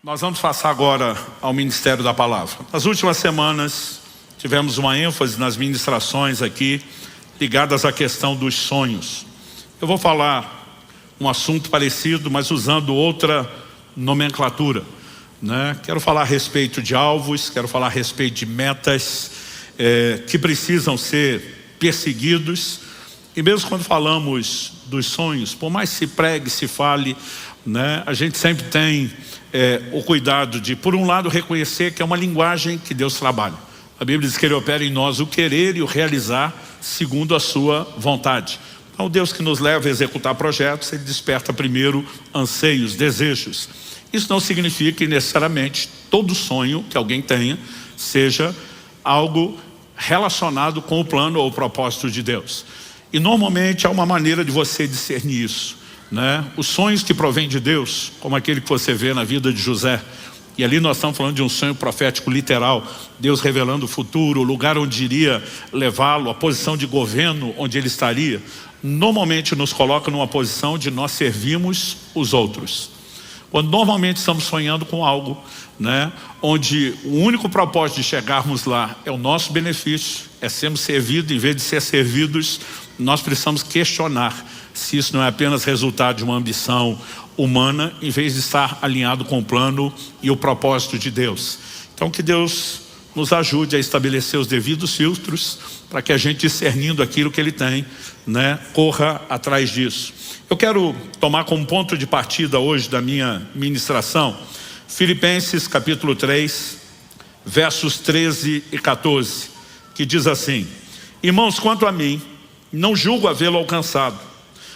Nós vamos passar agora ao Ministério da Palavra. Nas últimas semanas, tivemos uma ênfase nas ministrações aqui, ligadas à questão dos sonhos. Eu vou falar um assunto parecido, mas usando outra nomenclatura, né? Quero falar a respeito de alvos, quero falar a respeito de metas que precisam ser perseguidos. E mesmo quando falamos dos sonhos, por mais se pregue, se fale, né, a gente sempre tem o cuidado de, por um lado, reconhecer que é uma linguagem que Deus trabalha. A Bíblia diz que Ele opera em nós o querer e o realizar segundo a sua vontade. Então, o Deus que nos leva a executar projetos, Ele desperta primeiro anseios, desejos. Isso não significa que necessariamente todo sonho que alguém tenha seja algo relacionado com o plano ou o propósito de Deus. E normalmente há uma maneira de você discernir isso, né? Os sonhos que provêm de Deus, como aquele que você vê na vida de José, e ali nós estamos falando de um sonho profético literal, Deus revelando o futuro, o lugar onde iria levá-lo, a posição de governo onde ele estaria, normalmente nos coloca numa posição de nós servirmos os outros. Quando normalmente estamos sonhando com algo, né, onde o único propósito de chegarmos lá é o nosso benefício, é sermos servidos, em vez de ser servidos, nós precisamos questionar se isso não é apenas resultado de uma ambição humana, em vez de estar alinhado com o plano e o propósito de Deus. Então que Deus nos ajude a estabelecer os devidos filtros para que a gente, discernindo aquilo que Ele tem, né, corra atrás disso. Eu quero tomar como ponto de partida hoje da minha ministração Filipenses capítulo 3, versos 13 e 14, que diz assim: irmãos, quanto a mim, não julgo havê-lo alcançado,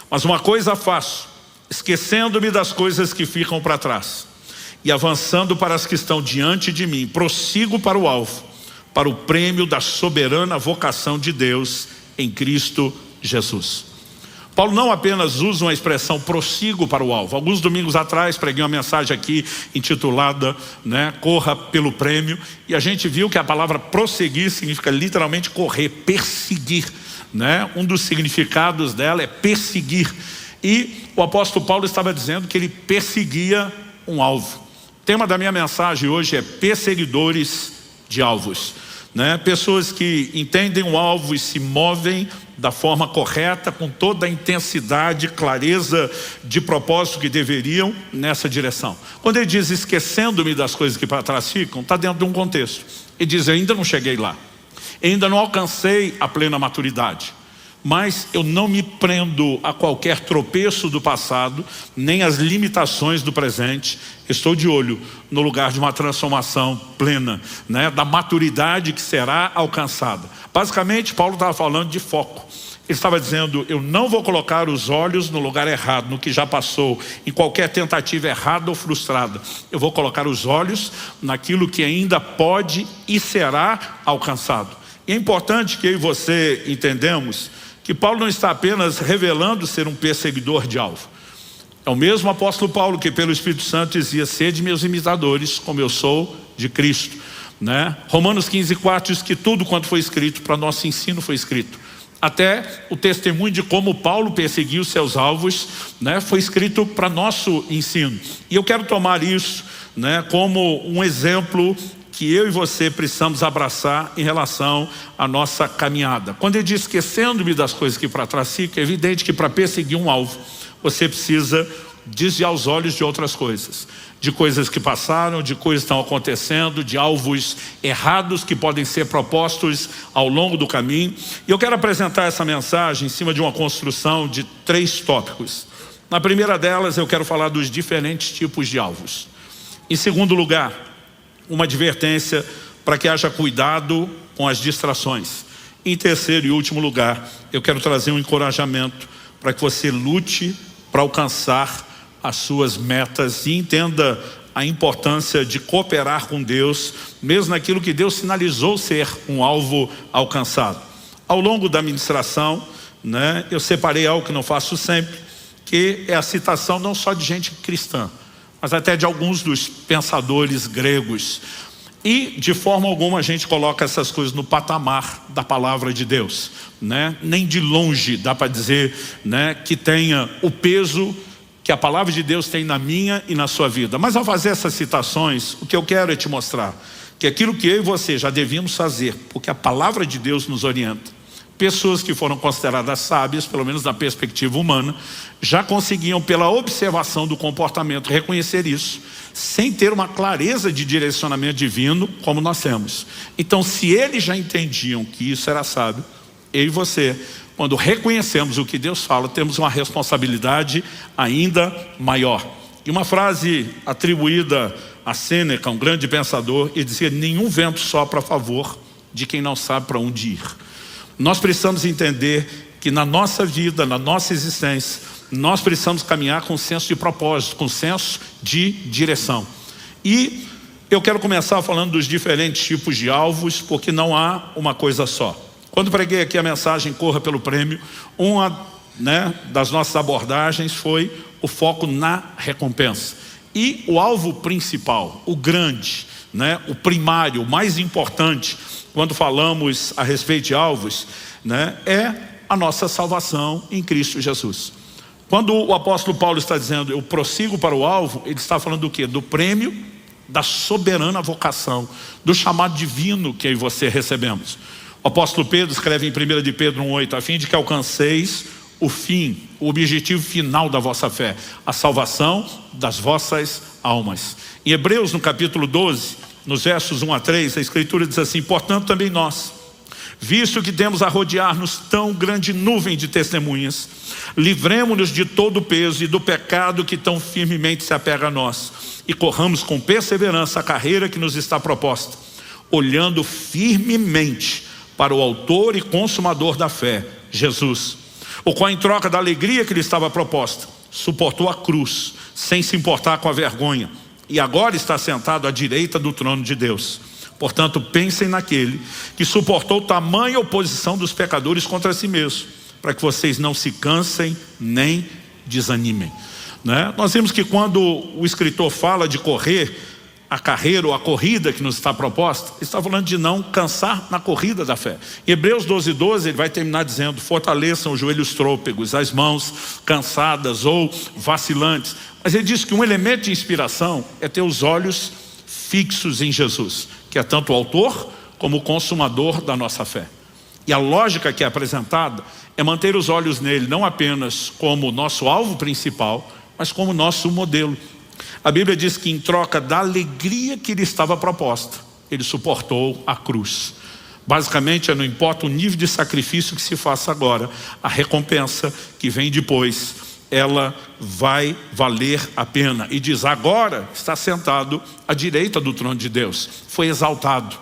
mas uma coisa faço, esquecendo-me das coisas que ficam para trás e avançando para as que estão diante de mim, prossigo para o alvo, para o prêmio da soberana vocação de Deus em Cristo Jesus. Paulo não apenas usa uma expressão prossigo para o alvo. Alguns domingos atrás preguei uma mensagem aqui intitulada, né, corra pelo prêmio, e a gente viu que a palavra prosseguir significa literalmente correr, perseguir, né? Um dos significados dela é perseguir, e o apóstolo Paulo estava dizendo que ele perseguia um alvo. O tema da minha mensagem hoje é perseguidores de alvos, né? Pessoas que entendem o alvo e se movem da forma correta, com toda a intensidade, clareza de propósito que deveriam nessa direção. Quando ele diz esquecendo-me das coisas que para trás ficam, está dentro de um contexto. Ele diz: eu ainda não cheguei lá, ainda não alcancei a plena maturidade, mas eu não me prendo a qualquer tropeço do passado, nem às limitações do presente. Estou de olho no lugar de uma transformação plena, né, da maturidade que será alcançada. Basicamente, Paulo estava falando de foco. Ele estava dizendo: eu não vou colocar os olhos no lugar errado, no que já passou, em qualquer tentativa errada ou frustrada. Eu vou colocar os olhos naquilo que ainda pode e será alcançado. E é importante que eu e você entendamos que Paulo não está apenas revelando ser um perseguidor de alvo. É o mesmo apóstolo Paulo que pelo Espírito Santo dizia: sede meus imitadores, como eu sou de Cristo, né? Romanos 15:4 diz que tudo quanto foi escrito para nosso ensino foi escrito. Até o testemunho de como Paulo perseguiu seus alvos, né, foi escrito para nosso ensino. E eu quero tomar isso, né, como um exemplo que eu e você precisamos abraçar em relação à nossa caminhada. Quando ele diz esquecendo-me das coisas que para trás ficam, é evidente que para perseguir um alvo, você precisa desviar os olhos de outras coisas. De coisas que passaram, de coisas que estão acontecendo, de alvos errados que podem ser propostos ao longo do caminho. E eu quero apresentar essa mensagem em cima de uma construção de 3 tópicos. Na primeira delas, eu quero falar dos diferentes tipos de alvos. Em segundo lugar, uma advertência para que haja cuidado com as distrações. Em terceiro e último lugar, eu quero trazer um encorajamento para que você lute para alcançar as suas metas e entenda a importância de cooperar com Deus, mesmo naquilo que Deus sinalizou ser um alvo alcançado. Ao longo da ministração, né, eu separei algo que não faço sempre, que é a citação não só de gente cristã, mas até de alguns dos pensadores gregos. E de forma alguma a gente coloca essas coisas no patamar da palavra de Deus, né? Nem de longe dá para dizer, né, que tenha o peso que a palavra de Deus tem na minha e na sua vida. Mas ao fazer essas citações, o que eu quero é te mostrar que aquilo que eu e você já devíamos fazer, porque a palavra de Deus nos orienta. Pessoas que foram consideradas sábias, pelo menos na perspectiva humana, já conseguiam, pela observação do comportamento, reconhecer isso, sem ter uma clareza de direcionamento divino, como nós temos. Então, se eles já entendiam que isso era sábio, eu e você, quando reconhecemos o que Deus fala, temos uma responsabilidade ainda maior. E uma frase atribuída a Sêneca, um grande pensador, ele dizia: nenhum vento sopra a favor de quem não sabe para onde ir. Nós precisamos entender que na nossa vida, na nossa existência, nós precisamos caminhar com senso de propósito, com senso de direção. E eu quero começar falando dos diferentes tipos de alvos, porque não há uma coisa só. Quando preguei aqui a mensagem Corra pelo Prêmio, uma das nossas abordagens foi o foco na recompensa. E o alvo principal, o grande, o primário, o mais importante, quando falamos a respeito de alvos, é a nossa salvação em Cristo Jesus. Quando o apóstolo Paulo está dizendo eu prossigo para o alvo, ele está falando do quê? Do prêmio da soberana vocação, do chamado divino que eu e você recebemos. O apóstolo Pedro escreve em 1 de Pedro 1,8, a fim de que alcanceis o fim, o objetivo final da vossa fé, a salvação das vossas almas. Em Hebreus, no capítulo 12, nos versos 1 a 3, a Escritura diz assim: portanto também nós, visto que temos a rodear-nos tão grande nuvem de testemunhas, livremo-nos de todo o peso e do pecado que tão firmemente se apega a nós, e corramos com perseverança a carreira que nos está proposta, olhando firmemente para o autor e consumador da fé, Jesus, o qual em troca da alegria que lhe estava proposta, suportou a cruz, sem se importar com a vergonha, e agora está sentado à direita do trono de Deus. Portanto, pensem naquele que suportou tamanha oposição dos pecadores contra si mesmo, para que vocês não se cansem nem desanimem. Nós vimos que quando o escritor fala de correr a carreira ou a corrida que nos está proposta, ele está falando de não cansar na corrida da fé. Em Hebreus 12:12 ele vai terminar dizendo: fortaleçam os joelhos trôpegos, as mãos cansadas ou vacilantes. Mas ele diz que um elemento de inspiração é ter os olhos fixos em Jesus, que é tanto o autor como o consumador da nossa fé. E a lógica que é apresentada é manter os olhos nele, não apenas como nosso alvo principal, mas como nosso modelo. A Bíblia diz que em troca da alegria que lhe estava proposta, ele suportou a cruz. Basicamente, não importa o nível de sacrifício que se faça agora, a recompensa que vem depois, ela vai valer a pena. E diz: agora está sentado à direita do trono de Deus, foi exaltado,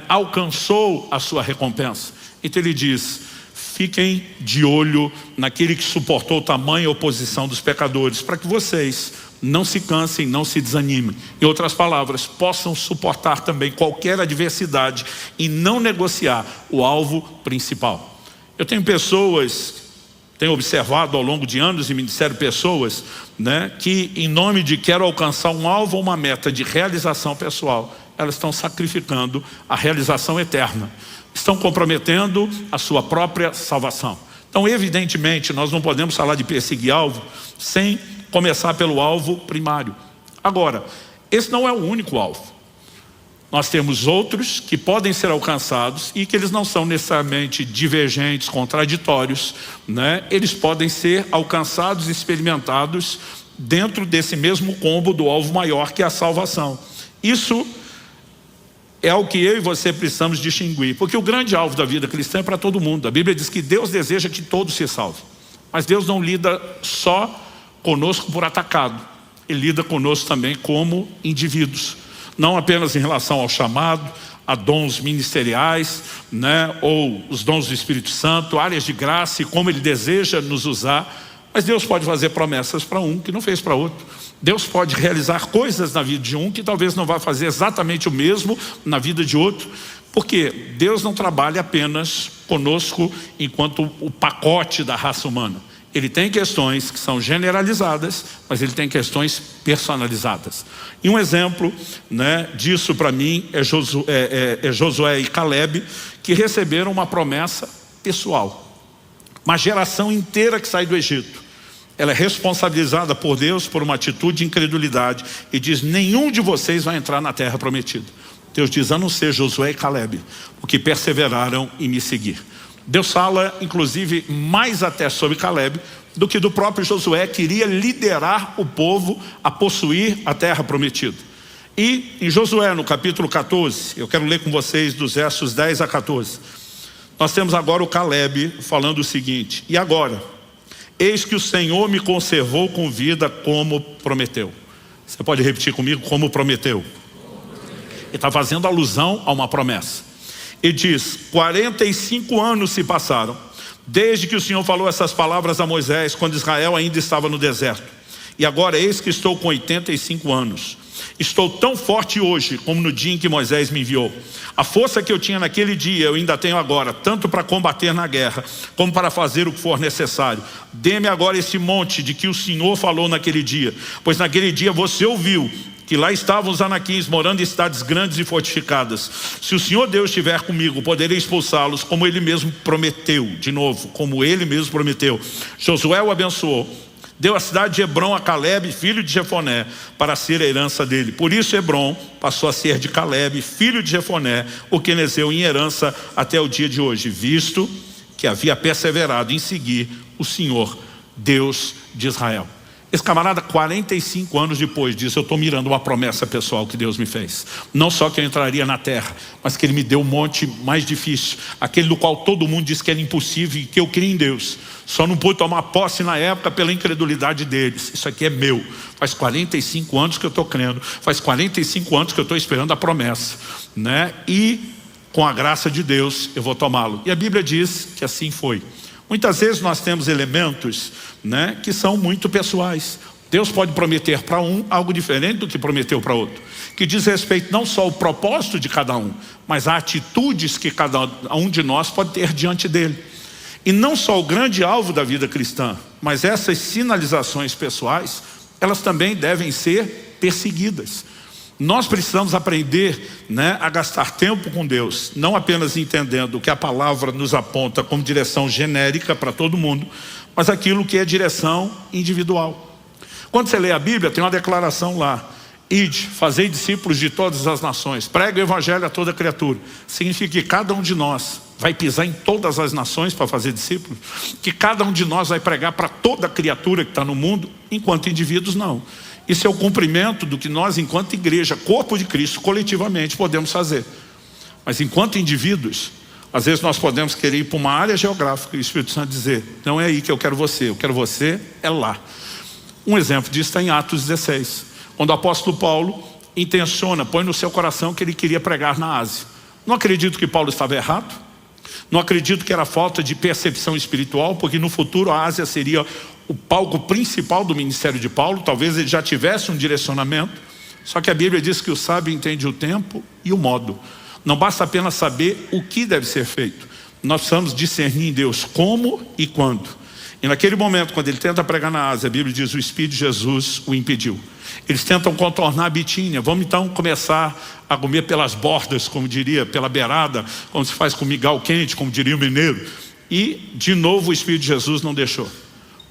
alcançou a sua recompensa. Então ele diz: fiquem de olho naquele que suportou tamanha oposição dos pecadores, para que vocês não se cansem, não se desanimem. Em outras palavras, possam suportar também qualquer adversidade e não negociar o alvo principal. Eu tenho observado ao longo de anos em ministério pessoas que em nome de quero alcançar um alvo ou uma meta de realização pessoal, elas estão sacrificando a realização eterna, estão comprometendo a sua própria salvação. Então, evidentemente, nós não podemos falar de perseguir alvo sem começar pelo alvo primário. Agora, esse não é o único alvo. Nós temos outros que podem ser alcançados e que eles não são necessariamente divergentes, contraditórios, Eles podem ser alcançados e experimentados dentro desse mesmo combo do alvo maior, que é a salvação. Isso é o que eu e você precisamos distinguir, porque o grande alvo da vida cristã é para todo mundo. A Bíblia diz que Deus deseja que todos se salvem, mas Deus não lida só conosco por atacado, Ele lida conosco também como indivíduos, não apenas em relação ao chamado, a dons ministeriais, ou os dons do Espírito Santo, áreas de graça e como Ele deseja nos usar. Mas Deus pode fazer promessas para um que não fez para outro. Deus pode realizar coisas na vida de um que talvez não vá fazer exatamente o mesmo na vida de outro, porque Deus não trabalha apenas conosco enquanto o pacote da raça humana. Ele tem questões que são generalizadas, mas ele tem questões personalizadas. E um exemplo disso para mim é Josué e Caleb, que receberam uma promessa pessoal. Uma geração inteira que sai do Egito. ela é responsabilizada por Deus por uma atitude de incredulidade e diz: nenhum de vocês vai entrar na terra prometida. Deus diz: a não ser Josué e Caleb, o que perseveraram em me seguir. Deus fala inclusive mais até sobre Caleb do que do próprio Josué, que iria liderar o povo a possuir a terra prometida. E em Josué, no capítulo 14, eu quero ler com vocês dos versos 10 a 14. Nós temos agora o Caleb falando o seguinte: e agora, eis que o Senhor me conservou com vida como prometeu. Você pode repetir comigo? Como prometeu. Ele está fazendo alusão a uma promessa. E diz: 45 anos se passaram desde que o Senhor falou essas palavras a Moisés, quando Israel ainda estava no deserto. E agora eis que estou com 85 anos. Estou tão forte hoje como no dia em que Moisés me enviou. A força que eu tinha naquele dia eu ainda tenho agora, tanto para combater na guerra como para fazer o que for necessário. Dê-me agora esse monte de que o Senhor falou naquele dia, pois naquele dia você ouviu que lá estavam os anaquins morando em cidades grandes e fortificadas. Se o Senhor Deus estiver comigo, poderei expulsá-los, como Ele mesmo prometeu. De novo, como Ele mesmo prometeu. Josué o abençoou, deu a cidade de Hebrom a Caleb, filho de Jefoné, para ser a herança dele. Por isso Hebrom passou a ser de Caleb, filho de Jefoné, o quenezeu, em herança até o dia de hoje, visto que havia perseverado em seguir o Senhor, Deus de Israel. Esse camarada, 45 anos depois, diz: eu estou mirando uma promessa pessoal que Deus me fez. Não só que eu entraria na terra, mas que Ele me deu um monte mais difícil, aquele do qual todo mundo diz que era impossível e que eu creio em Deus. Só não pude tomar posse na época pela incredulidade deles. Isso aqui é meu. Faz 45 anos que eu estou crendo. Faz 45 anos que eu estou esperando a promessa, né? E com a graça de Deus eu vou tomá-lo. E a Bíblia diz que assim foi. Muitas vezes nós temos elementos, né, que são muito pessoais. Deus pode prometer para um algo diferente do que prometeu para outro, que diz respeito não só ao propósito de cada um, mas a atitudes que cada um de nós pode ter diante dele. E não só o grande alvo da vida cristã, mas essas sinalizações pessoais, elas também devem ser perseguidas. Nós precisamos aprender, né, a gastar tempo com Deus, não apenas entendendo o que a palavra nos aponta como direção genérica para todo mundo, mas aquilo que é direção individual. Quando você lê a Bíblia, tem uma declaração lá: ide, fazei discípulos de todas as nações, pregue o evangelho a toda criatura. Significa que cada um de nós vai pisar em todas as nações para fazer discípulos, que cada um de nós vai pregar para toda criatura que está no mundo, enquanto indivíduos não. Isso é o cumprimento do que nós, enquanto igreja, corpo de Cristo, coletivamente podemos fazer. Mas enquanto indivíduos, às vezes nós podemos querer ir para uma área geográfica e o Espírito Santo dizer: não é aí que eu quero você é lá. Um exemplo disso está em Atos 16, quando o apóstolo Paulo intenciona, põe no seu coração que ele queria pregar na Ásia. Não acredito que Paulo estava errado, não acredito que era falta de percepção espiritual, porque no futuro a Ásia seria o palco principal do ministério de Paulo. Talvez ele já tivesse um direcionamento, só que a Bíblia diz que o sábio entende o tempo e o modo. Não basta apenas saber o que deve ser feito, nós precisamos discernir em Deus como e quando. E naquele momento, quando ele tenta pregar na Ásia, a Bíblia diz: o Espírito de Jesus o impediu. Eles tentam contornar a Bitínia. Vamos então começar a comer pelas bordas, como diria, pela beirada, como se faz com migal quente, como diria o mineiro. E de novo o Espírito de Jesus não deixou.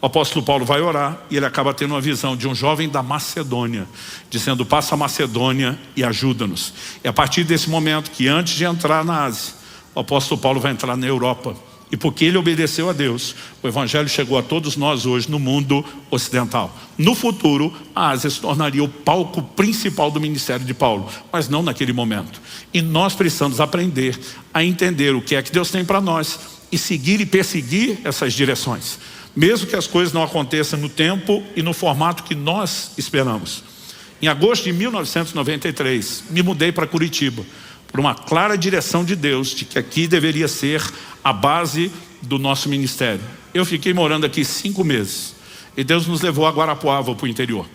O apóstolo Paulo vai orar e ele acaba tendo uma visão de um jovem da Macedônia, dizendo: passa a Macedônia e ajuda-nos. É a partir desse momento que, antes de entrar na Ásia, o apóstolo Paulo vai entrar na Europa. E porque ele obedeceu a Deus, o evangelho chegou a todos nós hoje no mundo ocidental. No futuro, a Ásia se tornaria o palco principal do ministério de Paulo, mas não naquele momento. E nós precisamos aprender a entender o que é que Deus tem para nós e seguir e perseguir essas direções, mesmo que as coisas não aconteçam no tempo e no formato que nós esperamos. Em agosto de 1993, me mudei para Curitiba, por uma clara direção de Deus, de que aqui deveria ser a base do nosso ministério. Eu fiquei morando aqui 5 meses, e Deus nos levou a Guarapuava, para o interior.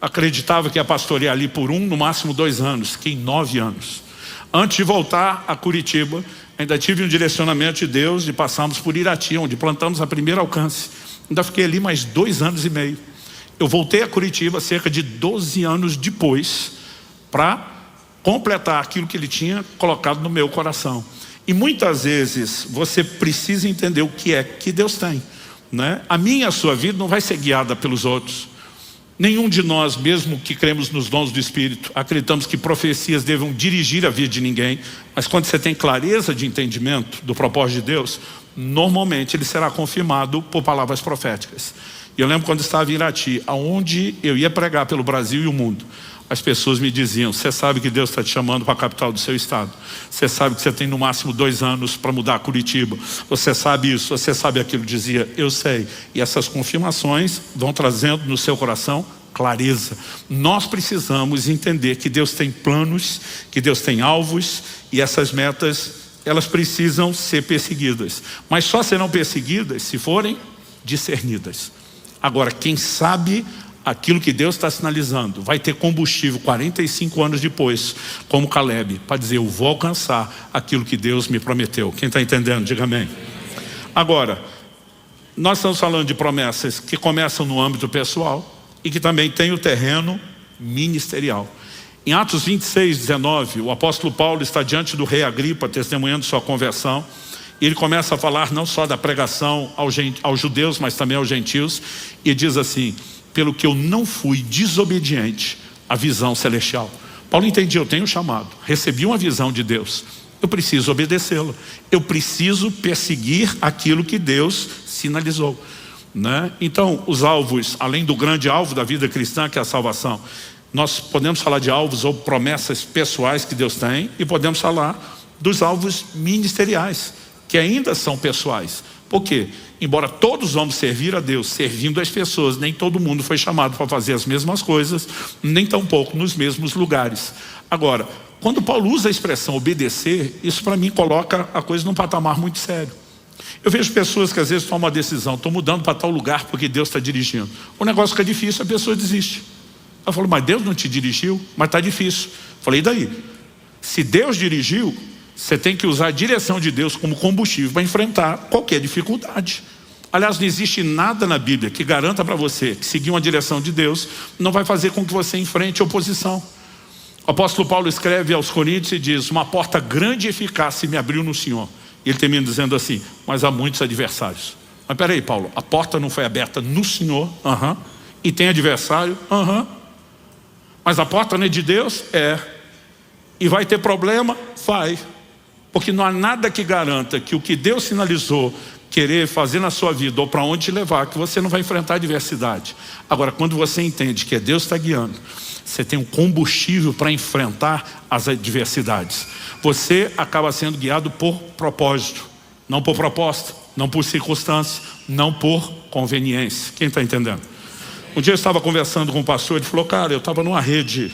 Acreditava que ia pastorear ali por 1, no máximo 2 anos, fiquei 9 anos. Antes de voltar a Curitiba, ainda tive um direcionamento de Deus e passamos por Irati, onde plantamos a primeira alcance. Ainda fiquei ali mais 2 anos e meio. Eu voltei a Curitiba cerca de 12 anos depois, para completar aquilo que ele tinha colocado no meu coração. E muitas vezes você precisa entender o que é que Deus tem. né? A minha e a sua vida não vai ser guiada pelos outros. Nenhum de nós, mesmo que cremos nos dons do Espírito, acreditamos que profecias devam dirigir a vida de ninguém. Mas quando você tem clareza de entendimento do propósito de Deus, normalmente ele será confirmado por palavras proféticas. E eu lembro quando estava em Irati, aonde eu ia pregar pelo Brasil e o mundo, as pessoas me diziam: você sabe que Deus está te chamando para a capital do seu estado, você sabe que você tem no máximo 2 anos para mudar Curitiba, você sabe isso, você sabe aquilo. Dizia: eu sei. E essas confirmações vão trazendo no seu coração clareza. Nós precisamos entender que Deus tem planos, que Deus tem alvos, e essas metas, elas precisam ser perseguidas, mas só serão perseguidas se forem discernidas. Agora, quem sabe aquilo que Deus está sinalizando vai ter combustível 45 anos depois, como Caleb, para dizer: eu vou alcançar aquilo que Deus me prometeu. Quem está entendendo, diga amém. Agora, nós estamos falando de promessas que começam no âmbito pessoal e que também tem o terreno ministerial. Em Atos 26, 19, o apóstolo Paulo está diante do rei Agripa, testemunhando sua conversão. E ele começa a falar não só da pregação aos judeus, mas também aos gentios. E diz assim: pelo que eu não fui desobediente à visão celestial. Paulo entendia: eu tenho um chamado, recebi uma visão de Deus, eu preciso obedecê-la, eu preciso perseguir aquilo que Deus sinalizou, né? Então, os alvos, além do grande alvo da vida cristã, que é a salvação, nós podemos falar de alvos ou promessas pessoais que Deus tem, e podemos falar dos alvos ministeriais, que ainda são pessoais. Por quê? Embora todos vamos servir a Deus, servindo as pessoas, nem todo mundo foi chamado para fazer as mesmas coisas, nem tampouco nos mesmos lugares. Agora, quando Paulo usa a expressão obedecer, isso para mim coloca a coisa num patamar muito sério. Eu vejo pessoas que às vezes tomam uma decisão: estou mudando para tal lugar porque Deus está dirigindo. O negócio fica difícil, a pessoa desiste. Ela falou: mas Deus não te dirigiu? Mas está difícil. Falei: e daí? Se Deus dirigiu, você tem que usar a direção de Deus como combustível para enfrentar qualquer dificuldade. Aliás, não existe nada na Bíblia que garanta para você que seguir uma direção de Deus não vai fazer com que você enfrente oposição. O apóstolo Paulo escreve aos Coríntios e diz: uma porta grande e eficaz se me abriu no Senhor. E ele termina dizendo assim: mas há muitos adversários. Mas peraí, Paulo, a porta não foi aberta no Senhor? E tem adversário? Mas a porta não é de Deus? É. E vai ter problema? Vai. Porque não há nada que garanta que o que Deus sinalizou querer fazer na sua vida, ou para onde te levar, que você não vai enfrentar adversidade. Agora, quando você entende que é Deus que está guiando, você tem um combustível para enfrentar as adversidades. Você acaba sendo guiado por propósito, não por proposta, não por circunstância, não por conveniência. Quem está entendendo? Um dia eu estava conversando com um pastor, ele falou: cara, eu estava numa rede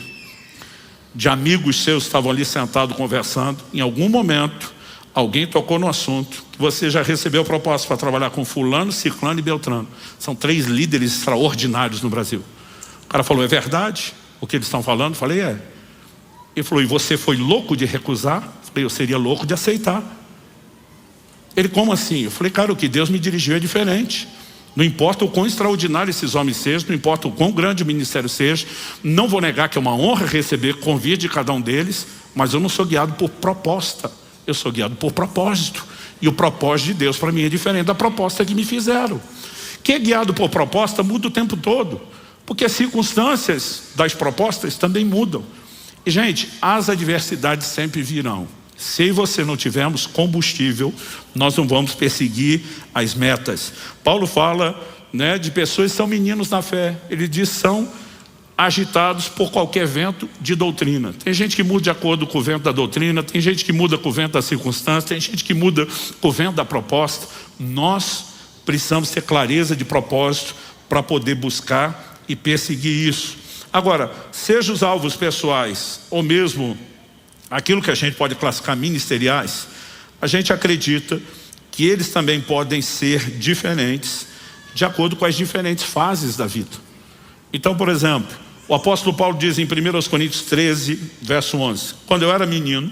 de amigos seus que estavam ali sentados conversando. Em algum momento, alguém tocou no assunto que você já recebeu proposta para trabalhar com fulano, ciclano e beltrano. São 3 líderes extraordinários no Brasil. O cara falou: é verdade o que eles estão falando? Eu falei: é. Ele falou: e você foi louco de recusar? Eu falei: eu seria louco de aceitar. Ele: como assim? Eu falei: cara, o que Deus me dirigiu é diferente. Não importa o quão extraordinário esses homens sejam, não importa o quão grande o ministério seja, não vou negar que é uma honra receber convite de cada um deles, mas eu não sou guiado por proposta, eu sou guiado por propósito. E o propósito de Deus para mim é diferente da proposta que me fizeram. Quem é guiado por proposta muda o tempo todo, porque as circunstâncias das propostas também mudam. E gente, as adversidades sempre virão. Se você não tivermos combustível, nós não vamos perseguir as metas. Paulo fala, né, de pessoas que são meninos na fé. Ele diz: são agitados por qualquer vento de doutrina. Tem gente que muda de acordo com o vento da doutrina, tem gente que muda com o vento da circunstância, tem gente que muda com o vento da proposta. Nós precisamos ter clareza de propósito para poder buscar e perseguir isso. Agora, seja os alvos pessoais ou mesmo aquilo que a gente pode classificar ministeriais, a gente acredita que eles também podem ser diferentes de acordo com as diferentes fases da vida. Então, por exemplo, o apóstolo Paulo diz em 1 Coríntios 13, verso 11: quando eu era menino,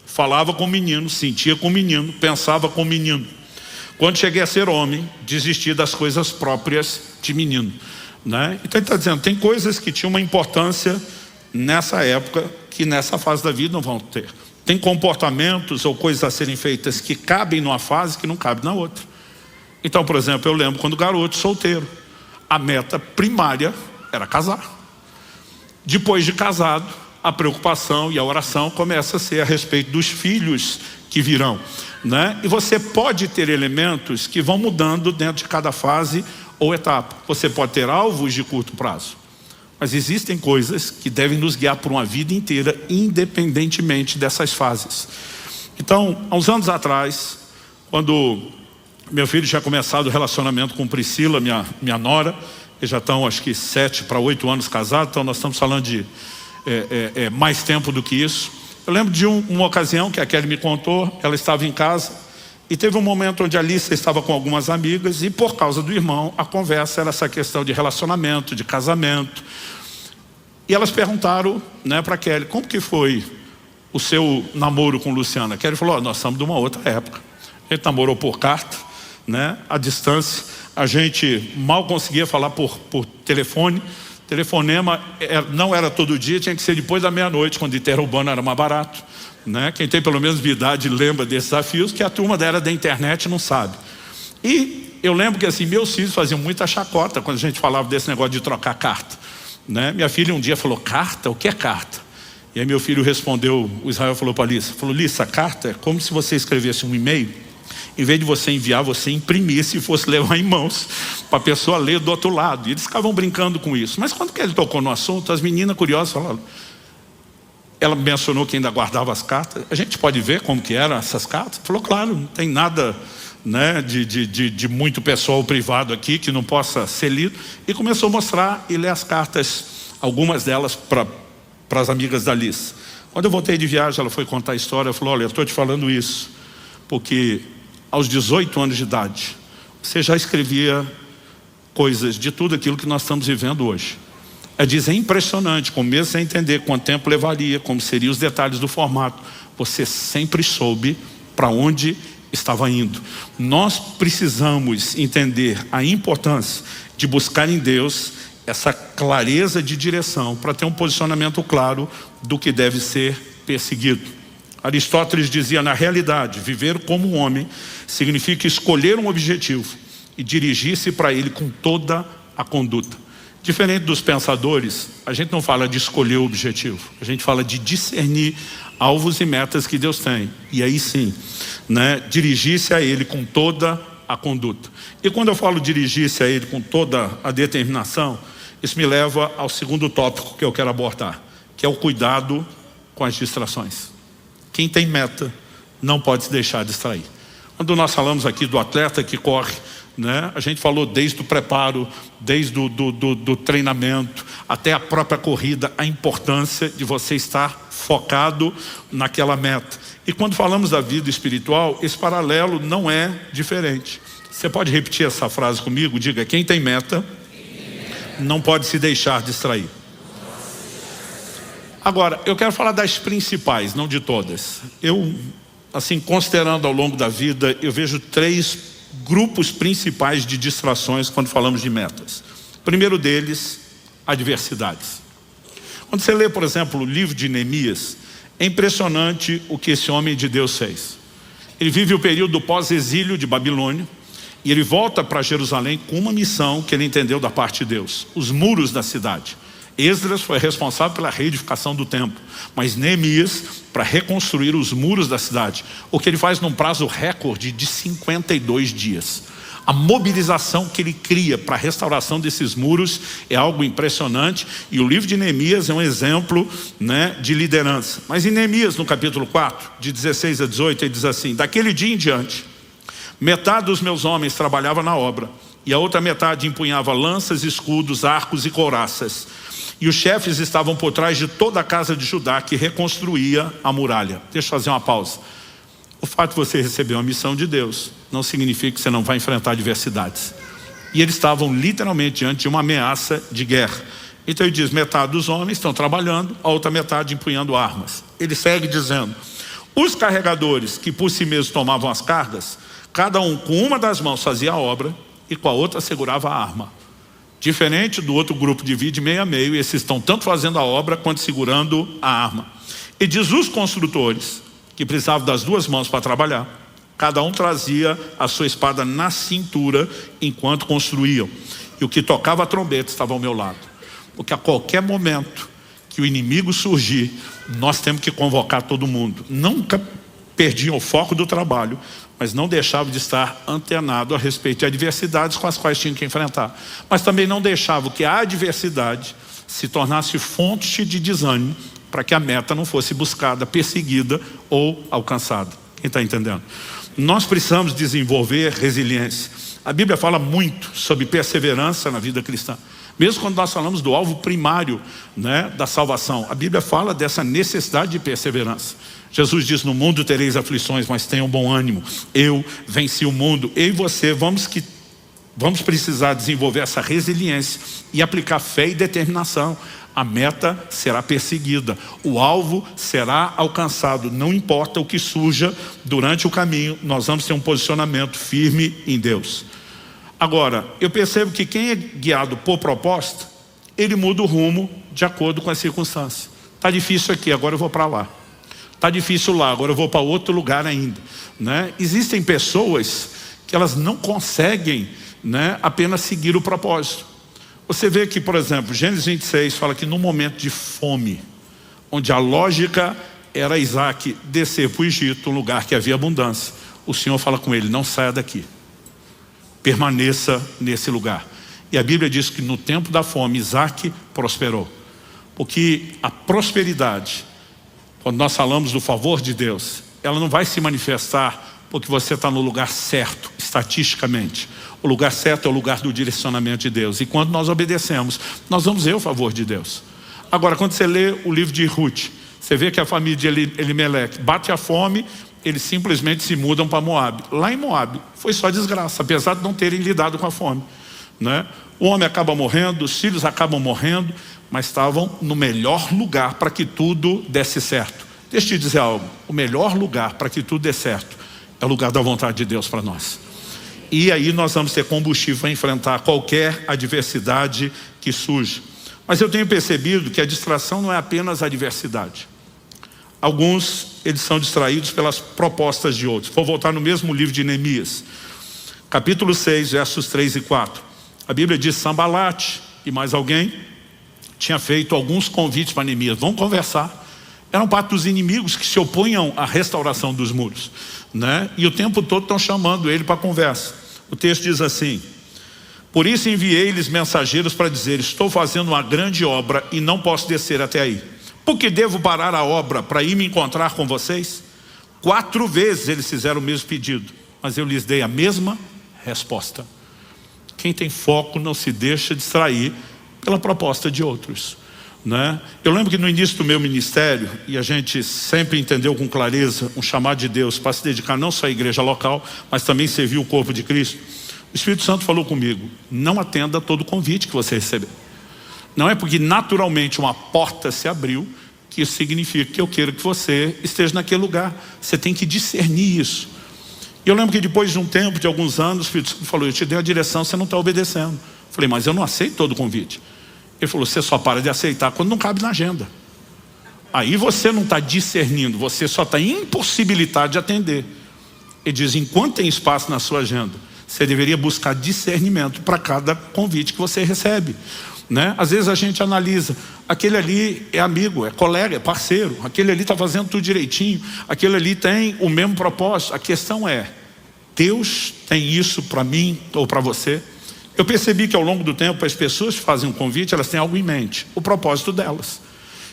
falava com menino, sentia com menino, pensava com menino. Quando cheguei a ser homem, desisti das coisas próprias de menino, né? Então ele está dizendo, tem coisas que tinham uma importância nessa época que nessa fase da vida não vão ter. Tem comportamentos ou coisas a serem feitas que cabem numa fase que não cabem na outra. Então, por exemplo, eu lembro quando garoto, solteiro, a meta primária era casar. Depois de casado, a preocupação e a oração começa a ser a respeito dos filhos que virão, né? E você pode ter elementos que vão mudando dentro de cada fase ou etapa. Você pode ter alvos de curto prazo, mas existem coisas que devem nos guiar por uma vida inteira, independentemente dessas fases. Então, há uns anos atrás, quando meu filho tinha começado o relacionamento com Priscila, minha nora, eles já estão acho que 7 para 8 anos casados, então nós estamos falando de mais tempo do que isso. Eu lembro de uma ocasião que a Kelly me contou, ela estava em casa e teve um momento onde a Alice estava com algumas amigas e por causa do irmão, a conversa era essa questão de relacionamento, de casamento. E elas perguntaram, né, para a Kelly, como que foi o seu namoro com Luciana? A Kelly falou, nós estamos de uma outra época. A gente namorou por carta, né, à distância. A gente mal conseguia falar por telefone. Telefonema não era todo dia, tinha que ser depois da meia-noite, quando interurbano era mais barato, né? Quem tem pelo menos idade lembra desses desafios, que a turma era da internet não sabe. E eu lembro que assim, meus filhos faziam muita chacota quando a gente falava desse negócio de trocar carta, né? Minha filha um dia falou, carta? O que é carta? E aí meu filho respondeu, o Israel falou para a Lissa, Lissa, carta é como se você escrevesse um e-mail, em vez de você enviar, você imprimisse e fosse levar em mãos para a pessoa ler do outro lado. E eles ficavam brincando com isso. Mas quando que ele tocou no assunto, as meninas curiosas falaram, ela mencionou que ainda guardava as cartas. A gente pode ver como que eram essas cartas? Falou, claro, não tem nada, né, de muito pessoal privado aqui que não possa ser lido. E começou a mostrar e ler as cartas, algumas delas para as amigas da Alice. Quando eu voltei de viagem, ela foi contar a história, ela falou, olha, eu estou te falando isso porque aos 18 anos de idade, você já escrevia coisas de tudo aquilo que nós estamos vivendo hoje. É impressionante, como mesmo sem entender quanto tempo levaria, como seriam os detalhes do formato, você sempre soube para onde estava indo. Nós precisamos entender a importância de buscar em Deus essa clareza de direção para ter um posicionamento claro do que deve ser perseguido. Aristóteles dizia, na realidade, viver como um homem significa escolher um objetivo e dirigir-se para ele com toda a conduta. Diferente dos pensadores, a gente não fala de escolher o objetivo, a gente fala de discernir alvos e metas que Deus tem. E aí sim, né, dirigir-se a ele com toda a conduta. E quando eu falo dirigir-se a ele com toda a determinação, isso me leva ao segundo tópico que eu quero abordar, que é o cuidado com as distrações. Quem tem meta não pode se deixar distrair. Quando nós falamos aqui do atleta que corre, né, a gente falou desde o preparo, desde do treinamento, até a própria corrida, a importância de você estar focado naquela meta. E quando falamos da vida espiritual, esse paralelo não é diferente. Você pode repetir essa frase comigo? Diga, quem tem meta não pode se deixar distrair. Agora, eu quero falar das principais, não de todas. Eu, assim, considerando ao longo da vida, eu vejo 3 grupos principais de distrações quando falamos de metas. O primeiro deles, adversidades. Quando você lê, por exemplo, o livro de Neemias, é impressionante o que esse homem de Deus fez. Ele vive o período pós-exílio de Babilônia e ele volta para Jerusalém com uma missão que ele entendeu da parte de Deus: os muros da cidade. Esdras foi responsável pela reedificação do templo, mas Neemias para reconstruir os muros da cidade, o que ele faz num prazo recorde de 52 dias. A mobilização que ele cria para a restauração desses muros é algo impressionante, e o livro de Neemias é um exemplo, né, de liderança. Mas em Neemias, no capítulo 4, de 16 a 18, ele diz assim: daquele dia em diante, metade dos meus homens trabalhava na obra, e a outra metade empunhava lanças, escudos, arcos e couraças. E os chefes estavam por trás de toda a casa de Judá que reconstruía a muralha. Deixa eu fazer uma pausa. O fato de você receber uma missão de Deus não significa que você não vai enfrentar adversidades. E eles estavam literalmente diante de uma ameaça de guerra. Então ele diz, metade dos homens estão trabalhando, a outra metade empunhando armas. Ele segue dizendo, os carregadores que por si mesmos tomavam as cargas, cada um com uma das mãos fazia a obra e com a outra segurava a arma. Diferente do outro grupo, divide meio a meio, e esses estão tanto fazendo a obra quanto segurando a arma. E diz, os construtores, que precisavam das duas mãos para trabalhar, Cada um trazia a sua espada na cintura enquanto construíam. E o que tocava a trombeta estava ao meu lado. Porque a qualquer momento que o inimigo surgir, nós temos que convocar todo mundo. Nunca perdiam o foco do trabalho, mas não deixavam de estar antenado a respeito de adversidades com as quais tinham que enfrentar. Mas também não deixavam que a adversidade se tornasse fonte de desânimo para que a meta não fosse buscada, perseguida ou alcançada. Quem está entendendo? Nós precisamos desenvolver resiliência. A Bíblia fala muito sobre perseverança na vida cristã. Mesmo quando nós falamos do alvo primário, né, da salvação, a Bíblia fala dessa necessidade de perseverança. Jesus diz: no mundo tereis aflições, mas tenham bom ânimo. Eu venci o mundo. Eu e você vamos precisar desenvolver essa resiliência e aplicar fé e determinação. A meta será perseguida, o alvo será alcançado, não importa o que surja durante o caminho, nós vamos ter um posicionamento firme em Deus. Agora, eu percebo que quem é guiado por proposta, ele muda o rumo de acordo com as circunstâncias. Está difícil aqui, agora eu vou para lá. Está difícil lá, agora eu vou para outro lugar ainda, né? Existem pessoas que elas não conseguem, né, apenas seguir o propósito. Você vê que, por exemplo, Gênesis 26 fala que no momento de fome, onde a lógica era Isaac descer para o Egito, um lugar que havia abundância, o Senhor fala com ele: não saia daqui, permaneça nesse lugar. E a Bíblia diz que no tempo da fome Isaac prosperou, porque a prosperidade, quando nós falamos do favor de Deus, ela não vai se manifestar porque você está no lugar certo, estatisticamente. O lugar certo é o lugar do direcionamento de Deus. E quando nós obedecemos, nós vamos ver o favor de Deus. Agora, quando você lê o livro de Ruth, você vê que a família de Elimeleque bate a fome, eles simplesmente se mudam para Moabe. Lá em Moabe foi só desgraça, apesar de não terem lidado com a fome, né? O homem acaba morrendo, os filhos acabam morrendo, mas estavam no melhor lugar para que tudo desse certo. Deixa eu te dizer algo: o melhor lugar para que tudo dê certo é o lugar da vontade de Deus para nós. E aí nós vamos ter combustível para enfrentar qualquer adversidade que surja. Mas eu tenho percebido que a distração não é apenas a adversidade. Alguns, eles são distraídos pelas propostas de outros. Vou voltar no mesmo livro de Neemias, capítulo 6, versos 3 e 4. A Bíblia diz: Sambalate e mais alguém tinha feito alguns convites para Neemias. Vamos conversar. Eram parte dos inimigos que se opunham à restauração dos muros, né? E o tempo todo estão chamando ele para conversa. O texto diz assim: por isso enviei-lhes mensageiros para dizer: estou fazendo uma grande obra e não posso descer até aí. Por que devo parar a obra para ir me encontrar com vocês? 4 vezes eles fizeram o mesmo pedido, mas eu lhes dei a mesma resposta. Quem tem foco não se deixa distrair pela proposta de outros, né? Eu lembro que no início do meu ministério, e a gente sempre entendeu com clareza um chamado de Deus para se dedicar não só à igreja local, mas também servir o corpo de Cristo. O Espírito Santo falou comigo: não atenda todo convite que você receber. Não é porque naturalmente uma porta se abriu que isso significa que eu quero que você esteja naquele lugar. Você tem que discernir isso. E eu lembro que depois de um tempo, de alguns anos, o Espírito Santo falou: eu te dei a direção, você não está obedecendo. Eu falei: mas eu não aceito todo convite. Ele falou: você só para de aceitar quando não cabe na agenda. Aí você não está discernindo, você só está impossibilitado de atender. Ele diz: enquanto tem espaço na sua agenda, você deveria buscar discernimento para cada convite que você recebe, né? Às vezes a gente analisa: aquele ali é amigo, é colega, é parceiro, aquele ali está fazendo tudo direitinho, aquele ali tem o mesmo propósito. A questão é: Deus tem isso para mim ou para você? Eu percebi que ao longo do tempo as pessoas que fazem um convite, elas têm algo em mente, o propósito delas.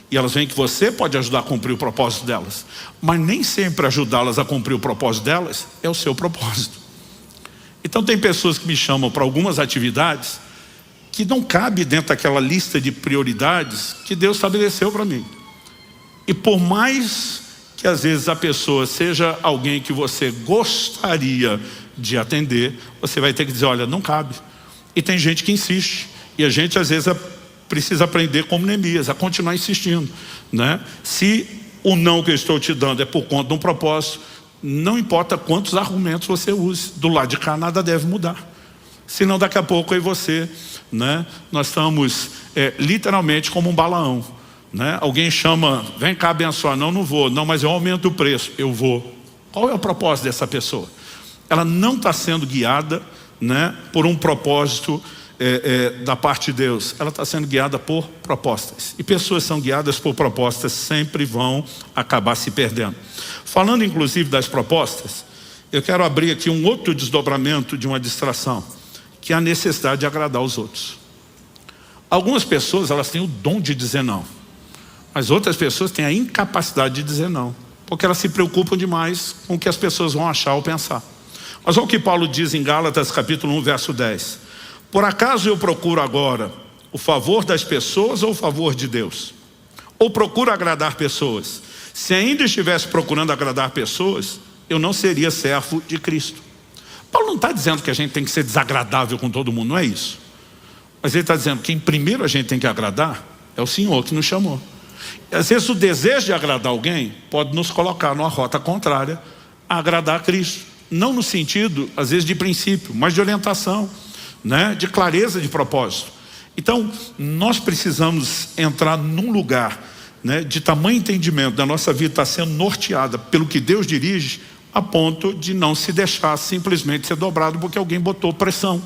E elas veem que você pode ajudar a cumprir o propósito delas. Mas nem sempre ajudá-las a cumprir o propósito delas é o seu propósito. Então tem pessoas que me chamam para algumas atividades que não cabe dentro daquela lista de prioridades que Deus estabeleceu para mim. E por mais que às vezes a pessoa seja alguém que você gostaria de atender, você vai ter que dizer: olha, não cabe. E tem gente que insiste. E a gente às vezes precisa aprender como Neemias, a continuar insistindo, né? Se o não que eu estou te dando é por conta de um propósito, não importa quantos argumentos você use, do lado de cá nada deve mudar. Senão daqui a pouco eu e você, né, nós estamos literalmente como um Balaão, né? Alguém chama: vem cá abençoar. Não, não vou. Não, mas eu aumento o preço. Eu vou. Qual é o propósito dessa pessoa? Ela não está sendo guiada, né, por um propósito da parte de Deus. Ela está sendo guiada por propostas. E pessoas são guiadas por propostas sempre vão acabar se perdendo. Falando inclusive das propostas, eu quero abrir aqui um outro desdobramento de uma distração, que é a necessidade de agradar os outros. Algumas pessoas, elas têm o dom de dizer não, mas outras pessoas têm a incapacidade de dizer não, porque elas se preocupam demais com o que as pessoas vão achar ou pensar. Mas olha o que Paulo diz em Gálatas capítulo 1, verso 10. Por acaso eu procuro agora o favor das pessoas ou o favor de Deus? Ou procuro agradar pessoas? Se ainda estivesse procurando agradar pessoas, eu não seria servo de Cristo. Paulo não está dizendo que a gente tem que ser desagradável com todo mundo, não é isso. Mas ele está dizendo que primeiro a gente tem que agradar é o Senhor que nos chamou. E às vezes o desejo de agradar alguém pode nos colocar numa rota contrária a agradar a Cristo. Não no sentido, às vezes, de princípio, mas de orientação, né? De clareza de propósito. Então, nós precisamos entrar num lugar, né, de tamanho entendimento da nossa vida estar sendo norteada pelo que Deus dirige, a ponto de não se deixar simplesmente ser dobrado porque alguém botou pressão,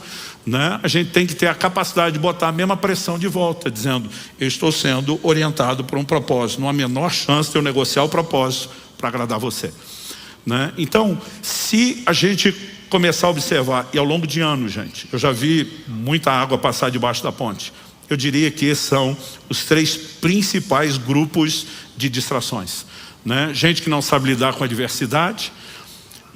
né? A gente tem que ter a capacidade de botar a mesma pressão de volta, dizendo, eu estou sendo orientado por um propósito, não há a menor chance de eu negociar o propósito para agradar você, né? Então, se a gente começar a observar, e ao longo de anos, gente, eu já vi muita água passar debaixo da ponte, eu diria que esses são os 3 principais grupos de distrações, né? Gente que não sabe lidar com a adversidade,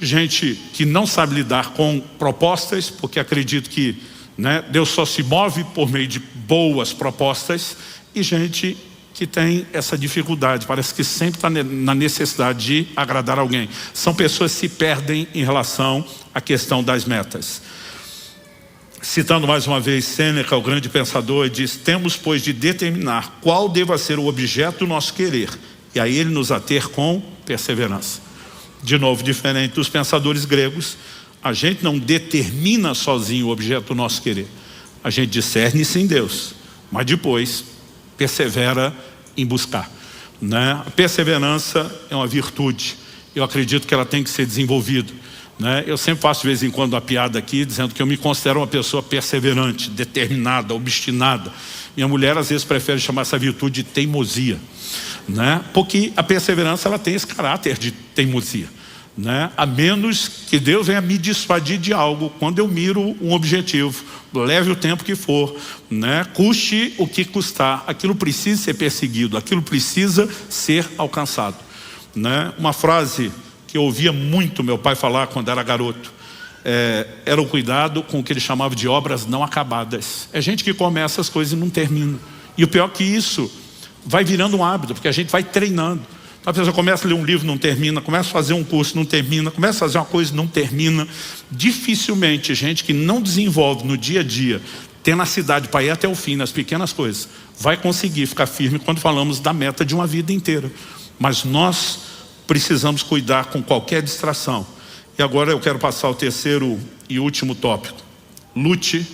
gente que não sabe lidar com propostas, porque acredito que, né, Deus só se move por meio de boas propostas, e gente que tem essa dificuldade, parece que sempre está na necessidade de agradar alguém. São pessoas que se perdem em relação à questão das metas. Citando mais uma vez Sêneca, o grande pensador, diz, temos pois de determinar qual deva ser o objeto do nosso querer, e a ele nos ater com perseverança. De novo, diferente dos pensadores gregos, a gente não determina sozinho o objeto do nosso querer. A gente discerne-se em Deus, mas depois persevera em buscar, né? A perseverança é uma virtude. Eu acredito que ela tem que ser desenvolvida, né? Eu sempre faço de vez em quando uma piada aqui, dizendo que eu me considero uma pessoa perseverante, determinada, obstinada. Minha mulher às vezes prefere chamar essa virtude de teimosia, né? Porque a perseverança, ela tem esse caráter de teimosia, né? A menos que Deus venha me dissuadir de algo, quando eu miro um objetivo, leve o tempo que for, né? Custe o que custar, aquilo precisa ser perseguido, aquilo precisa ser alcançado, né? Uma frase que eu ouvia muito meu pai falar quando era garoto, era o cuidado com o que ele chamava de obras não acabadas. É gente que começa as coisas e não termina, e o pior que isso vai virando um hábito, porque a gente vai treinando. A pessoa começa a ler um livro, não termina, começa a fazer um curso, não termina, começa a fazer uma coisa, não termina. Dificilmente gente que não desenvolve no dia a dia tenacidade para ir até o fim nas pequenas coisas vai conseguir ficar firme quando falamos da meta de uma vida inteira. Mas nós precisamos cuidar com qualquer distração. E agora eu quero passar ao terceiro e último tópico. Lute